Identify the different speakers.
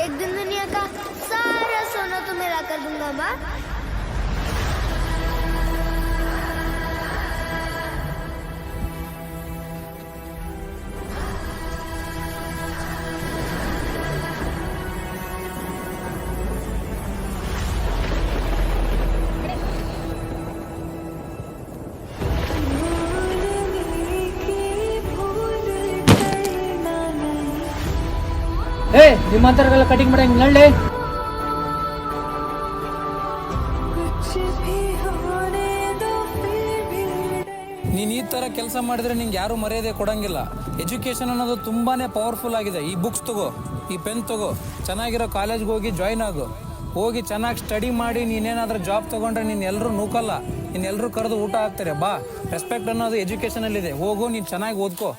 Speaker 1: एक दिन दुनिया का सारा सोना तुम्हें ला कर दूंगा माँ।
Speaker 2: ನಿಮ್ಮಂತರಗೆಲ್ಲ ಕಟಿಂಗ್ ಮಾಡಂಗ್ ನಳ್ಳಿ.
Speaker 3: ನೀನು ಈ ಥರ ಕೆಲಸ ಮಾಡಿದ್ರೆ ನಿಂಗೆ ಯಾರೂ ಮರ್ಯಾದೆ ಕೊಡಂಗಿಲ್ಲ. ಎಜುಕೇಷನ್ ಅನ್ನೋದು ತುಂಬಾ ಪವರ್ಫುಲ್ ಆಗಿದೆ. ಈ ಬುಕ್ಸ್ ತಗೋ, ಈ ಪೆನ್ ತಗೋ, ಚೆನ್ನಾಗಿರೋ ಕಾಲೇಜ್ಗೆ ಹೋಗಿ ಜಾಯ್ನ್ ಆಗು. ಹೋಗಿ ಚೆನ್ನಾಗಿ ಸ್ಟಡಿ ಮಾಡಿ ನೀನೇನಾದ್ರೂ ಜಾಬ್ ತೊಗೊಂಡ್ರೆ ನೀನು ಎಲ್ಲರೂ ನೂಕಲ್ಲ, ನೀನು ಎಲ್ಲರೂ ಕರೆದು ಊಟ ಹಾಕ್ತಾರೆ. ಬಾ, ರೆಸ್ಪೆಕ್ಟ್ ಅನ್ನೋದು ಎಜುಕೇಷನಲ್ಲಿದೆ. ಹೋಗು, ನೀನು ಚೆನ್ನಾಗಿ ಓದ್ಕೋ.